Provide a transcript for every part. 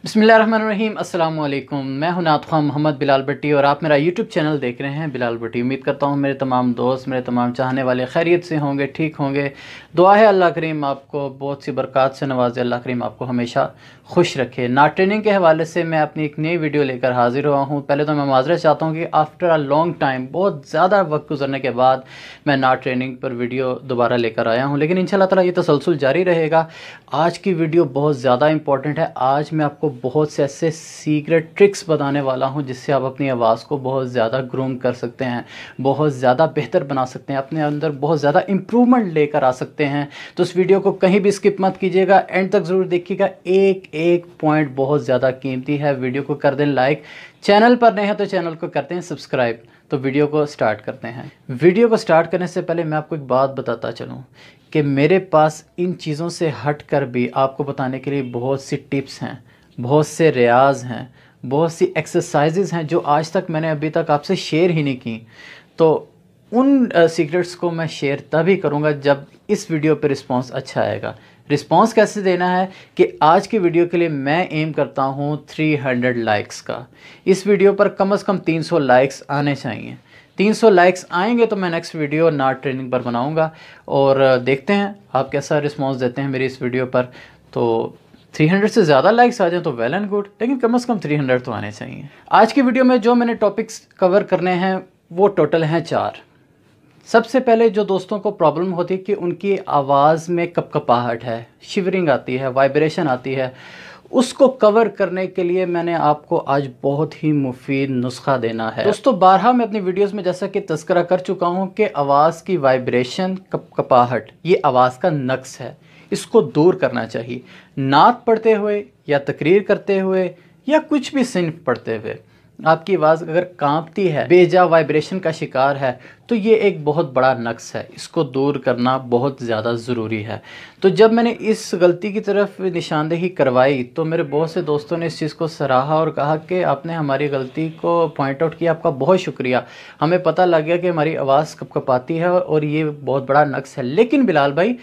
बिस्मिल्लाहिर्रहमानिर्रहीम अस्सलाम वालेकुम। मैं हूं नात ख़्वाह मोहम्मद बिलाल भट्टी और आप मेरा यूट्यूब चैनल देख रहे हैं बिलाल भट्टी। उम्मीद करता हूं मेरे तमाम दोस्त, मेरे तमाम चाहने वाले खैरियत से होंगे, ठीक होंगे। दुआ है अल्लाह करीम आपको बहुत सी बरक़ात से नवाज़े, अल्लाह करीम आपको हमेशा खुश रखे। नाट ट्रेनिंग के हवाले से मैं अपनी एक नई वीडियो लेकर हाज़िर हुआ हूँ। पहले तो मैं माज़रत चाहता हूँ कि आफ्टर अ लॉन्ग टाइम, बहुत ज़्यादा वक्त गुजरने के बाद मैं नाट ट्रेनिंग पर वीडियो दोबारा लेकर आया हूँ, लेकिन इंशाल्लाह ताला ये तसलसल जारी रहेगा। आज की वीडियो बहुत ज़्यादा इंपॉर्टेंट है। आज मैं आपको बहुत से ऐसे सीक्रेट ट्रिक्स बताने वाला हूं जिससे आप अपनी आवाज़ को बहुत ज़्यादा ग्रूम कर सकते हैं, बहुत ज़्यादा बेहतर बना सकते हैं, अपने अंदर बहुत ज़्यादा इम्प्रूवमेंट लेकर आ सकते हैं। तो इस वीडियो को कहीं भी स्किप मत कीजिएगा, एंड तक ज़रूर देखिएगा। एक एक पॉइंट बहुत ज़्यादा कीमती है। वीडियो को कर दें लाइक, चैनल पर नए हैं तो चैनल को करते हैं सब्सक्राइब। तो वीडियो को स्टार्ट करते हैं। वीडियो को स्टार्ट करने से पहले मैं आपको एक बात बताता चलूँ कि मेरे पास इन चीज़ों से हट कर भी आपको बताने के लिए बहुत सी टिप्स हैं, बहुत से रियाज़ हैं, बहुत सी एक्सरसाइजेज़ हैं जो आज तक मैंने अभी तक आपसे शेयर ही नहीं की। तो उन सीक्रेट्स को मैं शेयर तभी करूँगा जब इस वीडियो पे रिस्पांस अच्छा आएगा। रिस्पांस कैसे देना है कि आज की वीडियो के लिए मैं एम करता हूँ 300 लाइक्स का। इस वीडियो पर कम से कम 300 लाइक्स आने चाहिए। 300 लाइक्स आएंगे तो मैं नेक्स्ट वीडियो नाट ट्रेनिंग पर बनाऊंगा और देखते हैं आप कैसा रिस्पांस देते हैं मेरी इस वीडियो पर। तो 300 से ज़्यादा लाइक्स आ जाएं तो वेल एंड गुड, लेकिन कम से कम 300 तो आने चाहिए। आज की वीडियो में जो मैंने टॉपिक्स कवर करने हैं वो टोटल हैं 4। सबसे पहले जो दोस्तों को प्रॉब्लम होती है कि उनकी आवाज़ में कपकपाहट है, शिवरिंग आती है, वाइब्रेशन आती है, उसको कवर करने के लिए मैंने आपको आज बहुत ही मुफीद नुस्खा देना है। दोस्तों, बारहा मैं अपनी वीडियोस में जैसा कि तज़किरा कर चुका हूं कि आवाज़ की वाइब्रेशन, कपकपाहट, ये आवाज़ का नक्स है, इसको दूर करना चाहिए। नात पढ़ते हुए या तकरीर करते हुए या कुछ भी सिन्फ पढ़ते हुए आपकी आवाज़ अगर कांपती है, बेजा वाइब्रेशन का शिकार है, तो ये एक बहुत बड़ा नक्स है, इसको दूर करना बहुत ज़्यादा ज़रूरी है। तो जब मैंने इस गलती की तरफ निशानदेही करवाई तो मेरे बहुत से दोस्तों ने इस चीज़ को सराहा और कहा कि आपने हमारी गलती को पॉइंट आउट किया, आपका बहुत शुक्रिया, हमें पता लग गया कि हमारी आवाज़ कपकपाती है और ये बहुत बड़ा नक्स है। लेकिन बिलाल भाई,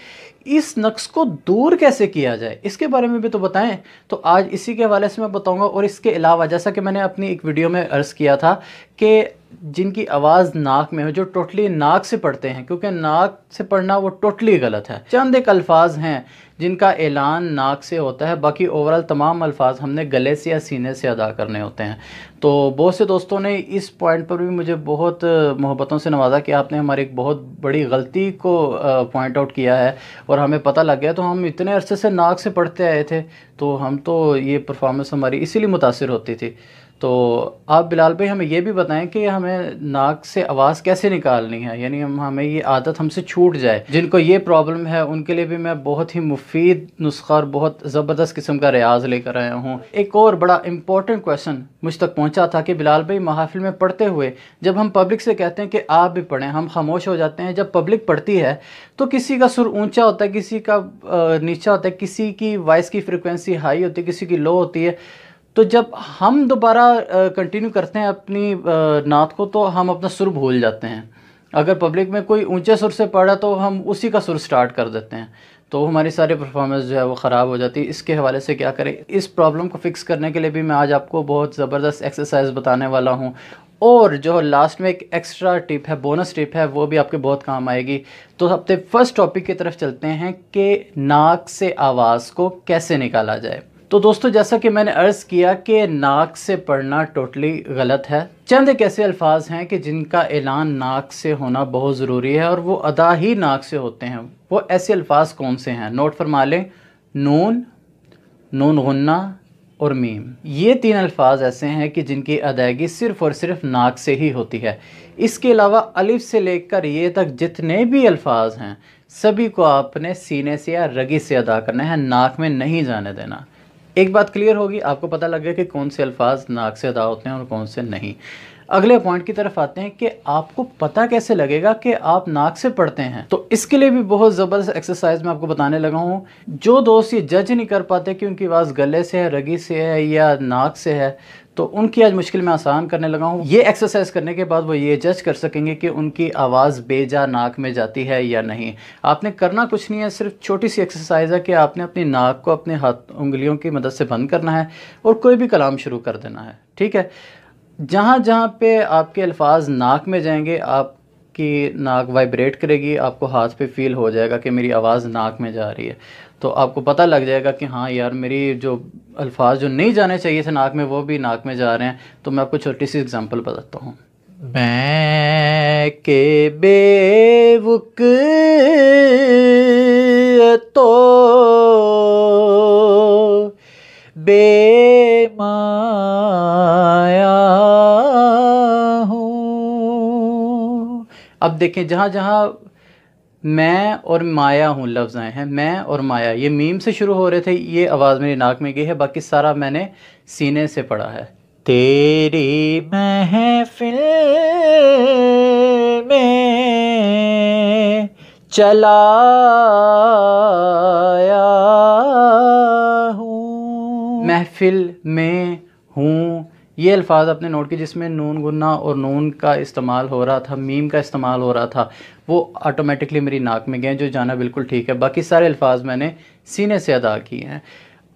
इस नक्स को दूर कैसे किया जाए, इसके बारे में भी तो बताएं। तो आज इसी के हवाले से मैं बताऊंगा। और इसके अलावा जैसा कि मैंने अपनी एक वीडियो में अर्ज़ किया था कि जिनकी आवाज़ नाक में हो, जो टोटली नाक से पढ़ते हैं, क्योंकि नाक से पढ़ना वो टोटली गलत है। चंद एक अल्फाज हैं जिनका ऐलान नाक से होता है, बाकी ओवरऑल तमाम अल्फाज हमने गले से या सीने से अदा करने होते हैं। तो बहुत से दोस्तों ने इस पॉइंट पर भी मुझे बहुत मोहब्बतों से नवाजा कि आपने हमारी एक बहुत बड़ी गलती को पॉइंट आउट किया है और हमें पता लग गया। तो हम इतने अरसे से नाक से पढ़ते आए थे, तो हम तो ये परफॉर्मेंस हमारी इसीलिए मुतासिर होती थी। तो आप बिलाल भाई हमें ये भी बताएं कि हमें नाक से आवाज़ कैसे निकालनी है, यानी हमें ये आदत हमसे छूट जाए। जिनको ये प्रॉब्लम है उनके लिए भी मैं बहुत ही मुफीद नुस्खा और बहुत ज़बरदस्त किस्म का रियाज लेकर आया हूँ। एक और बड़ा इंपॉर्टेंट क्वेश्चन मुझ तक पहुँचा था कि बिलाल भाई, महफिल में पढ़ते हुए जब हम पब्लिक से कहते हैं कि आप भी पढ़ें, हम खामोश हो जाते हैं। जब पब्लिक पढ़ती है तो किसी का सुर ऊँचा होता है, किसी का नीचा होता है, किसी की वॉइस की फ्रिक्वेंसी हाई होती है, किसी की लो होती है। तो जब हम दोबारा कंटिन्यू करते हैं अपनी नात को तो हम अपना सुर भूल जाते हैं। अगर पब्लिक में कोई ऊंचे सुर से पढ़ा तो हम उसी का सुर स्टार्ट कर देते हैं, तो हमारी सारी परफॉर्मेंस जो है वो ख़राब हो जाती है। इसके हवाले से क्या करें, इस प्रॉब्लम को फिक्स करने के लिए भी मैं आज आपको बहुत ज़बरदस्त एक्सरसाइज बताने वाला हूँ। और जो लास्ट में एक एक्स्ट्रा टिप है, बोनस टिप है, वो भी आपके बहुत काम आएगी। तो सबसे फर्स्ट टॉपिक की तरफ चलते हैं कि नाक से आवाज़ को कैसे निकाला जाए। तो दोस्तों, जैसा कि मैंने अर्ज़ किया कि नाक से पढ़ना टोटली गलत है। चंद एक ऐसे अल्फाज हैं कि जिनका ऐलान नाक से होना बहुत ज़रूरी है और वो अदा ही नाक से होते हैं। वो ऐसे अल्फाज कौन से हैं, नोट फरमा लें। नून, नून गुन्ना और मीम, ये 3 अल्फाज ऐसे हैं कि जिनकी अदायगी सिर्फ़ और सिर्फ नाक से ही होती है। इसके अलावा अलिफ से लेकर ये तक जितने भी अल्फाज हैं सभी को आपने सीने से या रगी से अदा करना है, नाक में नहीं जाने देना। एक बात क्लियर होगी, आपको पता लग गया कि कौन से अल्फाज नाक से अदा होते हैं और कौन से नहीं। अगले पॉइंट की तरफ आते हैं कि आपको पता कैसे लगेगा कि आप नाक से पढ़ते हैं। तो इसके लिए भी बहुत ज़बरदस्त एक्सरसाइज मैं आपको बताने लगा हूँ। जो दोस्त ये जज नहीं कर पाते कि उनकी आवाज़ गले से है, रगी से है या नाक से है, तो उनकी आज मुश्किल में आसान करने लगा हूँ। ये एक्सरसाइज करने के बाद वो ये जज कर सकेंगे कि उनकी आवाज़ बेजा नाक में जाती है या नहीं। आपने करना कुछ नहीं है, सिर्फ छोटी सी एक्सरसाइज है कि आपने अपनी नाक को अपने हाथ उंगलियों की मदद से बंद करना है और कोई भी कलाम शुरू कर देना है। ठीक है, जहाँ जहाँ पे आपके अल्फाज नाक में जाएंगे आपकी नाक वाइब्रेट करेगी, आपको हाथ पे फील हो जाएगा कि मेरी आवाज़ नाक में जा रही है। तो आपको पता लग जाएगा कि हाँ यार, मेरी जो अल्फाज जो नहीं जाने चाहिए थे नाक में वो भी नाक में जा रहे हैं। तो मैं आपको छोटी सी एग्जांपल बताता हूँ। मैं के बेवुक तो बेमाया हूँ। अब देखें, जहाँ जहाँ मैं और माया हूँ लफ्ज़ आए हैं, मैं और माया, ये मीम से शुरू हो रहे थे, ये आवाज़ मेरी नाक में गई है, बाकी सारा मैंने सीने से पढ़ा है। तेरी महफिल में चलाया हूँ, महफिल में हूँ, ये अल्फाज अपने नोट की जिसमें नून गुन्ना और नून का इस्तेमाल हो रहा था, मीम का इस्तेमाल हो रहा था, वो ऑटोमेटिकली मेरी नाक में गए, जो जाना बिल्कुल ठीक है। बाकी सारे अल्फाज मैंने सीने से अदा किए हैं।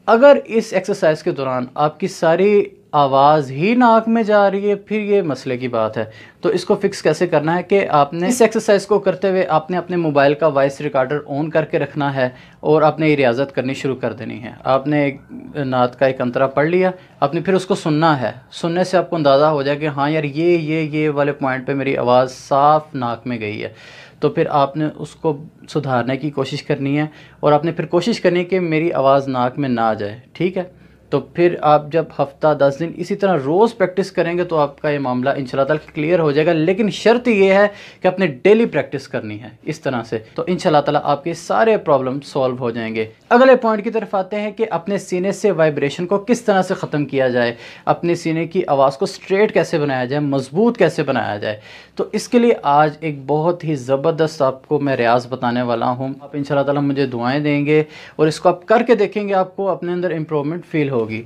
अगर इस एक्सरसाइज के दौरान आपकी सारी आवाज़ ही नाक में जा रही है, फिर ये मसले की बात है। तो इसको फिक्स कैसे करना है कि आपने इस एक्सरसाइज को करते हुए आपने अपने मोबाइल का वॉइस रिकॉर्डर ऑन करके रखना है और आपने ये रियाजत करनी शुरू कर देनी है। आपने एक नात का एक अंतरा पढ़ लिया, आपने फिर उसको सुनना है। सुनने से आपको अंदाज़ा हो जाए कि हाँ यार, ये वाले पॉइंट पे मेरी आवाज़ साफ नाक में गई है। तो फिर आपने उसको सुधारने की कोशिश करनी है और आपने फिर कोशिश करनी है कि मेरी आवाज़ नाक में ना जाए। ठीक है, तो फिर आप जब हफ्ता 10 दिन इसी तरह रोज़ प्रैक्टिस करेंगे तो आपका ये मामला इंशाल्लाह ताला क्लियर हो जाएगा। लेकिन शर्त ये है कि आपने डेली प्रैक्टिस करनी है इस तरह से, तो इंशाल्लाह ताला आपके सारे प्रॉब्लम सॉल्व हो जाएंगे। अगले पॉइंट की तरफ आते हैं कि अपने सीने से वाइब्रेशन को किस तरह से ख़त्म किया जाए, अपने सीने की आवाज़ को स्ट्रेट कैसे बनाया जाए, मजबूत कैसे बनाया जाए। तो इसके लिए आज एक बहुत ही ज़बरदस्त आपको मैं रियाज़ बताने वाला हूँ। आप इंशाल्लाह ताला मुझे दुआएँ देंगे और इसको आप करके देखेंगे, आपको अपने अंदर इम्प्रूवमेंट फ़ील होगी।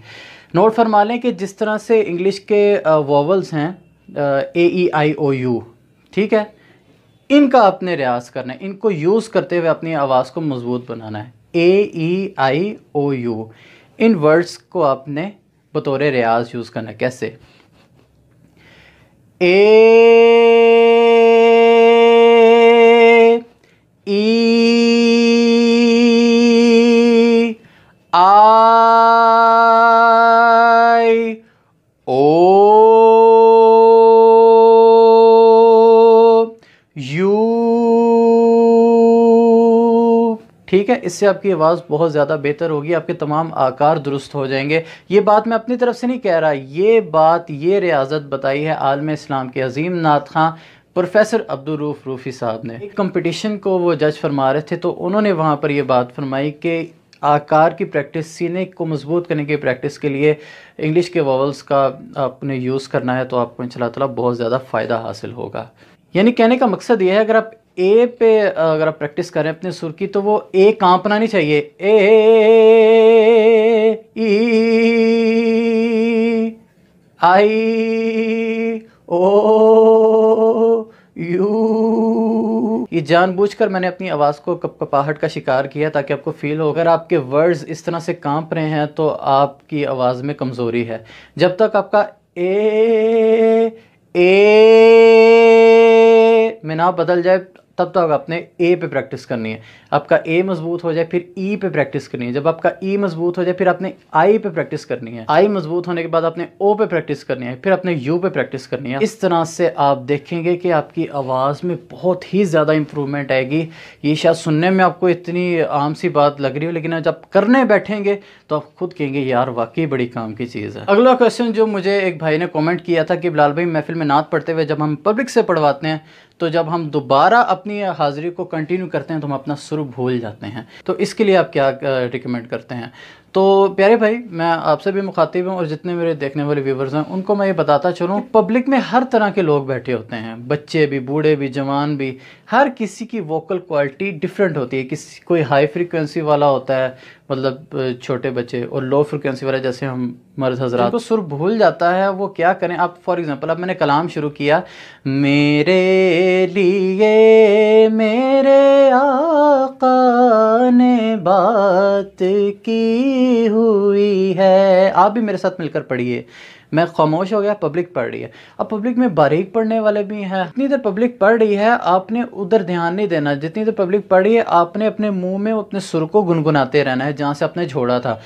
नोट फरमा लें कि जिस तरह से इंग्लिश के वोवल्स हैं AEIOU, ठीक है, इनका आपने रियाज़ करना है, इनको यूज़ करते हुए अपनी आवाज़ को मजबूत बनाना है। AEIOU, इन वर्ड्स को आपने बतौर रियाज यूज़ करना है। कैसे? AEIOU, ठीक है, इससे आपकी आवाज़ बहुत ज़्यादा बेहतर होगी, आपके तमाम आकार दुरुस्त हो जाएंगे। ये बात मैं अपनी तरफ से नहीं कह रहा, ये रियाजत बताई है आलम इस्लाम के अजीम नात खां प्रोफेसर अब्दुल रऊफ रूफ़ी साहब ने। एक कंपटीशन को वो जज फरमा रहे थे, तो उन्होंने वहाँ पर ये बात फरमाई कि आकार की प्रैक्टिस, सीने को मजबूत करने की प्रैक्टिस के लिए इंग्लिश के वोवल्स का आपने यूज़ करना है, तो आपको इंशाल्लाह ताला बहुत ज़्यादा फ़ायदा हासिल होगा। यानी कहने का मकसद ये है, अगर आप ए पे अगर आप प्रैक्टिस करें अपने सुर की, तो वो ए कांपना नहीं चाहिए। ए ई आई ओ यू, ये जानबूझकर मैंने अपनी आवाज़ को कपकपाहट का शिकार किया ताकि आपको फील हो। अगर आपके वर्ड्स इस तरह से कांप रहे हैं तो आपकी आवाज़ में कमज़ोरी है। जब तक आपका ए में ना बदल जाए तब तक आपने ए पे प्रैक्टिस करनी है। आपका ए मजबूत हो जाए फिर ई पे प्रैक्टिस करनी है। जब आपका ई मजबूत हो जाए फिर आपने आई पे प्रैक्टिस करनी है। आई मजबूत होने के बाद आपने ओ पे प्रैक्टिस करनी है, फिर आपने यू पे प्रैक्टिस करनी है। इस तरह से आप देखेंगे कि आपकी आवाज़ में बहुत ही ज़्यादा इंप्रूवमेंट आएगी। ये शायद सुनने में आपको इतनी आम सी बात लग रही हो, लेकिन जब करने बैठेंगे तो आप खुद कहेंगे यार वाकई बड़ी काम की चीज़ है। अगला क्वेश्चन जो मुझे एक भाई ने कॉमेंट किया था कि बिलाल भाई, महफिल में नात पढ़ते हुए जब हम पब्लिक से पढ़वाते हैं तो जब हम दोबारा अपनी हाज़िरी को कंटिन्यू करते हैं तो हम अपना सुर भूल जाते हैं, तो इसके लिए आप क्या रिकमेंड करते हैं? तो प्यारे भाई, मैं आपसे भी मुखातिब हूँ और जितने मेरे देखने वाले व्यूवर्स हैं उनको मैं ये बताता चलूँ, पब्लिक में हर तरह के लोग बैठे होते हैं, बच्चे भी, बूढ़े भी, जवान भी। हर किसी की वोकल क्वालिटी डिफरेंट होती है। किसी कोई हाई फ्रीक्वेंसी वाला होता है, मतलब छोटे बच्चे, और लो फ्रिक्वेंसी वाला जैसे हम मर्द हजरात को सुर भूल जाता है। वो क्या करें? आप फॉर एग्जांपल, अब मैंने कलाम शुरू किया, मेरे लिए मेरे आका ने बात की हुई है। आप भी मेरे साथ मिलकर पढ़िए। मैं खामोश हो गया, पब्लिक पढ़ रही है। अब पब्लिक में बारीक पढ़ने वाले भी हैं। जितनी देर पब्लिक पढ़ रही है आपने उधर ध्यान नहीं देना। जितनी देर पब्लिक पढ़ रही है आपने अपने मुंह में अपने सुर को गुनगुनाते रहना है जहाँ से आपने छोड़ा था।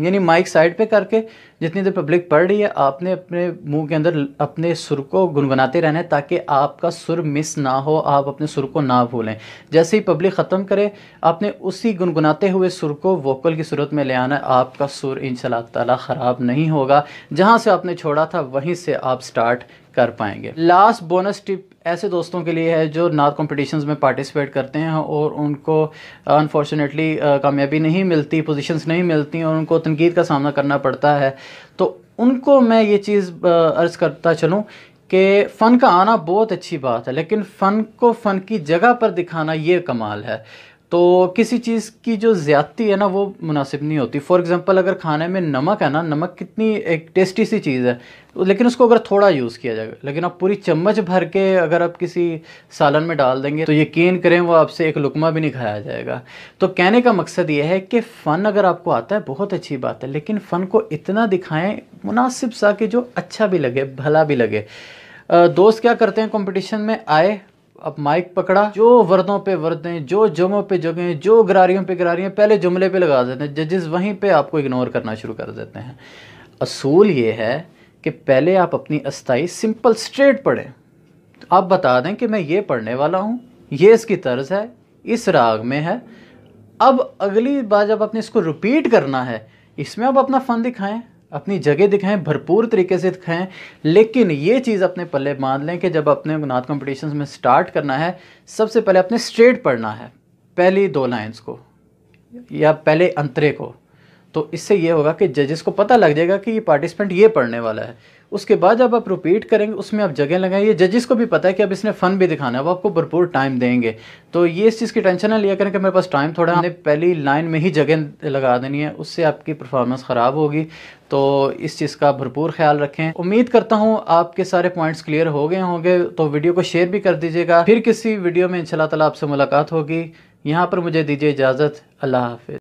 यानी माइक साइड पे करके जितनी देर पब्लिक पढ़ रही है आपने अपने मुंह के अंदर अपने सुर को गुनगुनाते रहना है ताकि आपका सुर मिस ना हो, आप अपने सुर को ना भूलें। जैसे ही पब्लिक ख़त्म करे आपने उसी गुनगुनाते हुए सुर को वोकल की सूरत में ले आना है। आपका सुर इंशाल्लाह ताला ख़राब नहीं होगा। जहाँ से आपने छोड़ा था वहीं से आप स्टार्ट कर पाएंगे। लास्ट बोनस टिप ऐसे दोस्तों के लिए है जो नात कॉम्पिटिशन्स में पार्टिसिपेट करते हैं और उनको अनफॉर्चुनेटली कामयाबी नहीं मिलती, पोजीशंस नहीं मिलती और उनको तनकीद का सामना करना पड़ता है। तो उनको मैं ये चीज़ अर्ज़ करता चलूँ कि फ़न का आना बहुत अच्छी बात है, लेकिन फ़न को फ़न की जगह पर दिखाना ये कमाल है। तो किसी चीज़ की जो ज़्यादती है ना वो मुनासिब नहीं होती। फॉर एग्ज़ाम्पल, अगर खाने में नमक है ना, नमक कितनी एक टेस्टी सी चीज़ है, लेकिन उसको अगर थोड़ा यूज़ किया जाएगा, लेकिन आप पूरी चम्मच भर के अगर आप किसी सालन में डाल देंगे तो यकीन करें वो आपसे एक लुकमा भी नहीं खाया जाएगा। तो कहने का मकसद ये है कि फ़न अगर आपको आता है बहुत अच्छी बात है, लेकिन फ़न को इतना दिखाएं मुनासिब सा कि जो अच्छा भी लगे, भला भी लगे। दोस्त क्या करते हैं, कंपटीशन में आए, अब माइक पकड़ा, जो वर्दों पे वर्दें, जो जगहों पे जगहें, जो गरारियों पे गरारियाँ पहले जुमले पे लगा देते हैं। जजेस वहीं पे आपको इग्नोर करना शुरू कर देते हैं। असूल ये है कि पहले आप अपनी अस्थाई सिंपल स्ट्रेट पढ़ें। आप बता दें कि मैं ये पढ़ने वाला हूँ, ये इसकी तर्ज है, इस राग में है। अब अगली बार जब आपने इसको रिपीट करना है, इसमें आप अपना फ़न दिखाएं, अपनी जगह दिखाएं, भरपूर तरीके से दिखाएं। लेकिन ये चीज़ अपने पल्ले बांध लें कि जब अपने नात कॉम्पिटिशन्स में स्टार्ट करना है, सबसे पहले अपने स्ट्रेट पढ़ना है, पहली 2 लाइन्स को या पहले अंतरे को। तो इससे ये होगा कि जजेस को पता लग जाएगा कि ये पार्टिसिपेंट ये पढ़ने वाला है। उसके बाद जब आप रिपीट करेंगे उसमें आप जगह लगाएंगे। जजेस को भी पता है कि अब इसने फ़न भी दिखाना है, वो आपको भरपूर टाइम देंगे। तो ये इस चीज़ की टेंशन ना लिया करें कि मेरे पास टाइम थोड़ा, हमने पहली लाइन में ही जगह लगा देनी है, उससे आपकी परफॉर्मेंस ख़राब होगी। तो इस चीज़ का भरपूर ख्याल रखें। उम्मीद करता हूँ आपके सारे पॉइंट्स क्लियर हो गए होंगे। तो वीडियो को शेयर भी कर दीजिएगा। फिर किसी वीडियो में इंशाल्लाह ताला आपसे मुलाकात होगी। यहाँ पर मुझे दीजिए इजाज़त। अल्लाह हाफ़िज़।